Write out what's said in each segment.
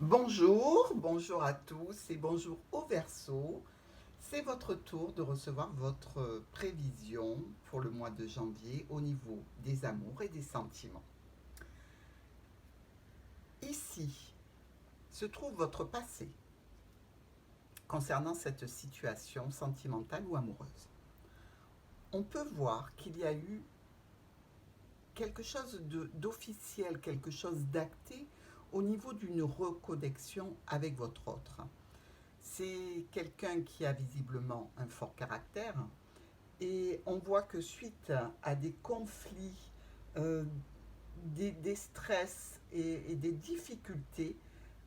Bonjour, bonjour à tous et bonjour au Verseau. C'est votre tour de recevoir votre prévision pour le mois de janvier au niveau des amours et des sentiments. Ici se trouve votre passé concernant cette situation sentimentale ou amoureuse. On peut voir qu'il y a eu quelque chose d'officiel, quelque chose d'acté au niveau d'une reconnexion avec votre autre. C'est quelqu'un qui a visiblement un fort caractère et on voit que suite à des conflits, euh, des stress et des difficultés,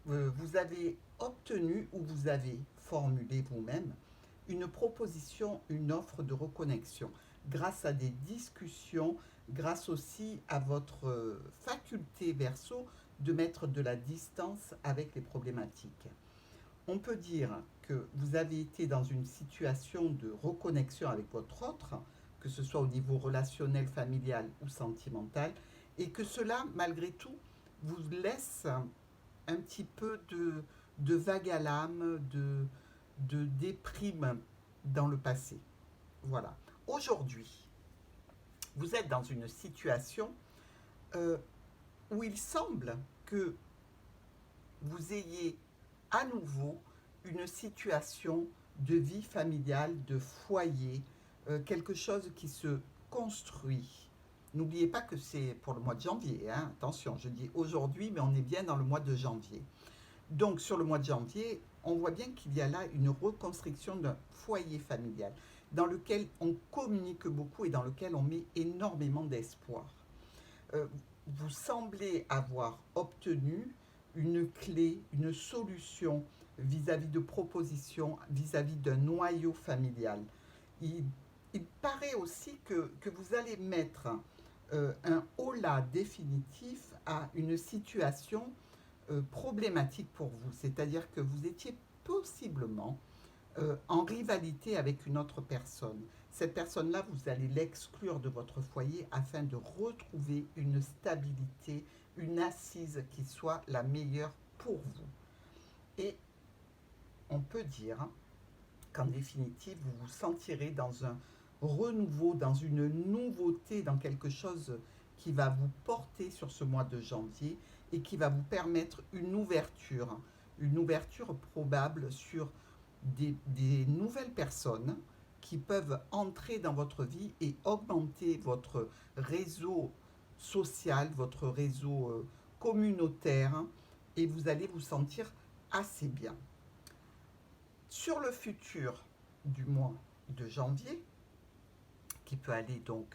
vous avez obtenu ou vous avez formulé vous-même une proposition, une offre de reconnexion grâce à des discussions, grâce aussi à votre faculté verso de mettre de la distance avec les problématiques. On peut dire que vous avez été dans une situation de reconnexion avec votre autre, que ce soit au niveau relationnel, familial ou sentimental, et que cela, malgré tout, vous laisse un petit peu de vague à l'âme, de déprime dans le passé. Voilà. Aujourd'hui, vous êtes dans une situation euh, où il semble que vous ayez à nouveau une situation de vie familiale, de foyer, quelque chose qui se construit. N'oubliez pas que c'est pour le mois de janvier, hein. Attention, je dis aujourd'hui, mais on est bien dans le mois de janvier. Donc sur le mois de janvier, on voit bien qu'il y a là une reconstruction d'un foyer familial dans lequel on communique beaucoup et dans lequel on met énormément d'espoir. euh, vous semblez avoir obtenu une clé, une solution vis-à-vis de propositions, vis-à-vis d'un noyau familial. Il, il paraît aussi que vous allez mettre un holà définitif à une situation problématique pour vous. C'est-à-dire que vous étiez possiblement en rivalité avec une autre personne. Cette personne-là, vous allez l'exclure de votre foyer afin de retrouver une stabilité, une assise qui soit la meilleure pour vous. Et on peut dire qu'en définitive, vous vous sentirez dans un renouveau, dans une nouveauté, dans quelque chose qui va vous porter sur ce mois de janvier et qui va vous permettre une ouverture probable sur des nouvelles personnes qui peuvent entrer dans votre vie et augmenter votre réseau social, votre réseau communautaire, et vous allez vous sentir assez bien. Sur le futur du mois de janvier, qui peut aller donc,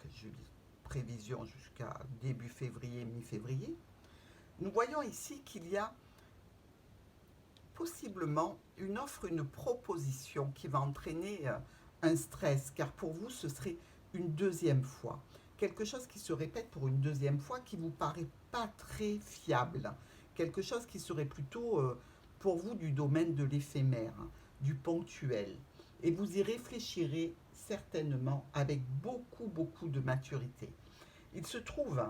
prévision jusqu'à début février, mi-février, nous voyons ici qu'il y a possiblement une offre, une proposition qui va entraîner un stress, car pour vous, ce serait une deuxième fois. Quelque chose qui se répète pour une deuxième fois qui vous paraît pas très fiable. Quelque chose qui serait plutôt pour vous du domaine de l'éphémère, du ponctuel. Et vous y réfléchirez certainement avec beaucoup, beaucoup de maturité. Il se trouve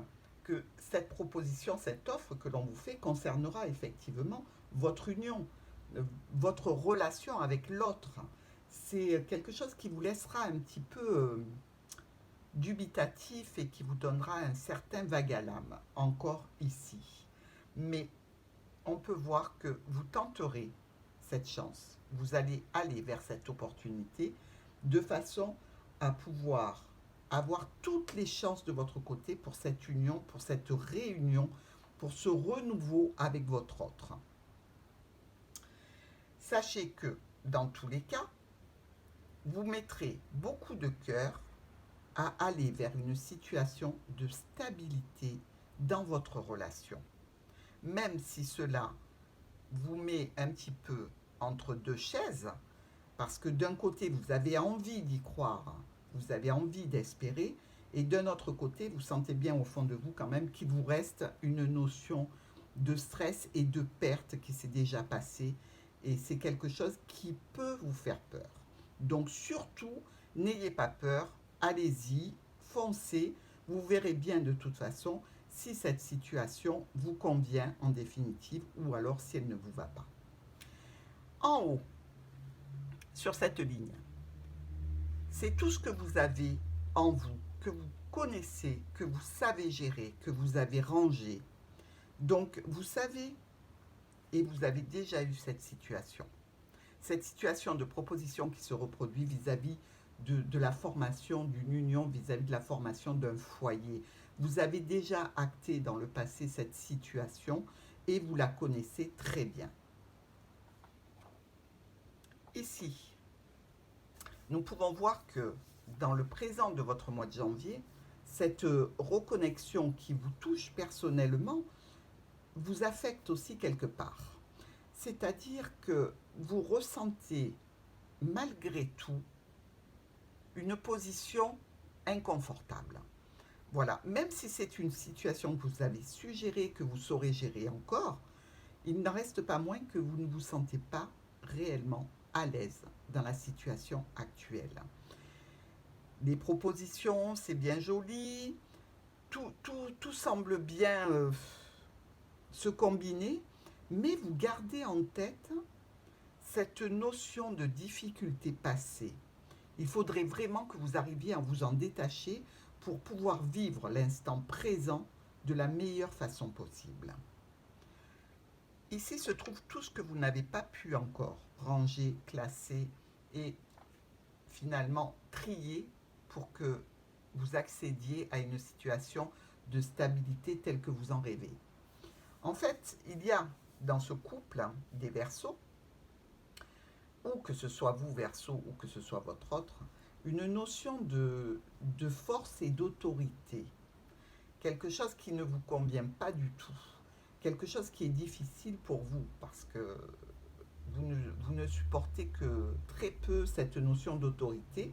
que cette proposition, cette offre que l'on vous fait concernera effectivement votre union, votre relation avec l'autre. C'est quelque chose qui vous laissera un petit peu dubitatif et qui vous donnera un certain vague à l'âme, encore ici. Mais on peut voir que vous tenterez cette chance. Vous allez aller vers cette opportunité de façon à pouvoir avoir toutes les chances de votre côté pour cette union, pour cette réunion, pour ce renouveau avec votre autre. Sachez que dans tous les cas, vous mettrez beaucoup de cœur à aller vers une situation de stabilité dans votre relation. Même si cela vous met un petit peu entre deux chaises, parce que d'un côté, vous avez envie d'y croire, vous avez envie d'espérer, et d'un autre côté, vous sentez bien au fond de vous quand même qu'il vous reste une notion de stress et de perte qui s'est déjà passée, et c'est quelque chose qui peut vous faire peur. Donc surtout, n'ayez pas peur, allez-y, foncez, vous verrez bien de toute façon, si cette situation vous convient en définitive ou alors si elle ne vous va pas. En haut, sur cette ligne, c'est tout ce que vous avez en vous, que vous connaissez, que vous savez gérer, que vous avez rangé. Donc, vous savez et vous avez déjà eu cette situation. Cette situation de proposition qui se reproduit vis-à-vis de la formation d'une union, vis-à-vis de la formation d'un foyer. Vous avez déjà acté dans le passé cette situation et vous la connaissez très bien. Ici, nous pouvons voir que dans le présent de votre mois de janvier, cette reconnexion qui vous touche personnellement vous affecte aussi quelque part. C'est-à-dire que vous ressentez malgré tout une position inconfortable. Voilà, même si c'est une situation que vous avez su gérer, que vous saurez gérer encore, il n'en reste pas moins que vous ne vous sentez pas réellement à l'aise dans la situation actuelle. Les propositions, c'est bien joli, tout semble bien se combiner, mais vous gardez en tête cette notion de difficulté passée. Il faudrait vraiment que vous arriviez à vous en détacher pour pouvoir vivre l'instant présent de la meilleure façon possible. Ici se trouve tout ce que vous n'avez pas pu encore ranger, classer et finalement trier pour que vous accédiez à une situation de stabilité telle que vous en rêvez. En fait, il y a dans ce couple des Verseaux, ou que ce soit vous Verseau ou que ce soit votre autre, une notion de force et d'autorité. Quelque chose qui ne vous convient pas du tout. Quelque chose qui est difficile pour vous parce que vous ne supportez que très peu cette notion d'autorité.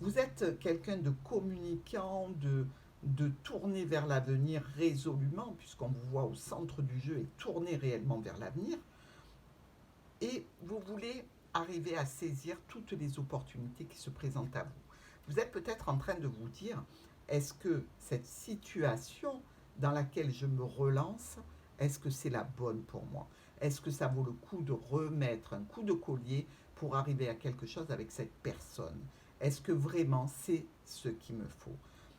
Vous êtes quelqu'un de communicant, de tourner vers l'avenir résolument, puisqu'on vous voit au centre du jeu et tourner réellement vers l'avenir. Et vous voulez arriver à saisir toutes les opportunités qui se présentent à vous. Vous êtes peut-être en train de vous dire, est-ce que cette situation dans laquelle je me relance, est-ce que c'est la bonne pour moi? Est-ce que ça vaut le coup de remettre un coup de collier pour arriver à quelque chose avec cette personne? Est-ce que vraiment c'est ce qu'il me faut?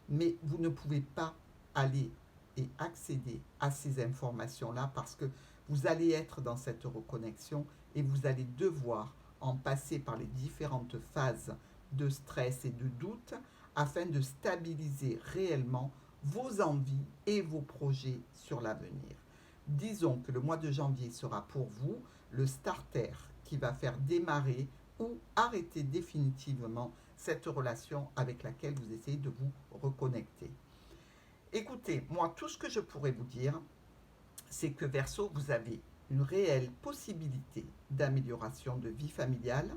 Mais vous ne pouvez pas aller et accéder à ces informations-là parce que vous allez être dans cette reconnexion et vous allez devoir en passer par les différentes phases de stress et de doute afin de stabiliser réellement vos envies et vos projets sur l'avenir. Disons que le mois de janvier sera pour vous le starter qui va faire démarrer ou arrêter définitivement cette relation avec laquelle vous essayez de vous reconnecter. Écoutez, moi, tout ce que je pourrais vous dire, c'est que Verseau, vous avez une réelle possibilité d'amélioration de vie familiale.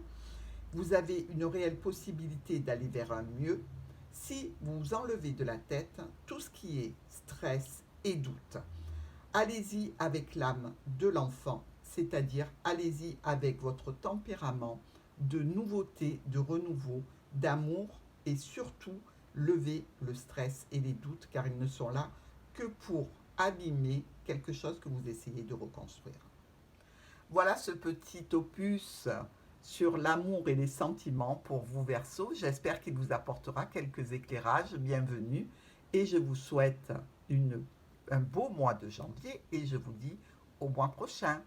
Vous avez une réelle possibilité d'aller vers un mieux si vous enlevez de la tête tout ce qui est stress et doute. Allez-y avec l'âme de l'enfant, c'est-à-dire allez-y avec votre tempérament de nouveauté, de renouveau, d'amour et surtout levez le stress et les doutes car ils ne sont là que pour abîmer quelque chose que vous essayez de reconstruire. Voilà ce petit opus sur l'amour et les sentiments pour vous Verseaux. J'espère qu'il vous apportera quelques éclairages. Bienvenue et je vous souhaite un beau mois de janvier et je vous dis au mois prochain.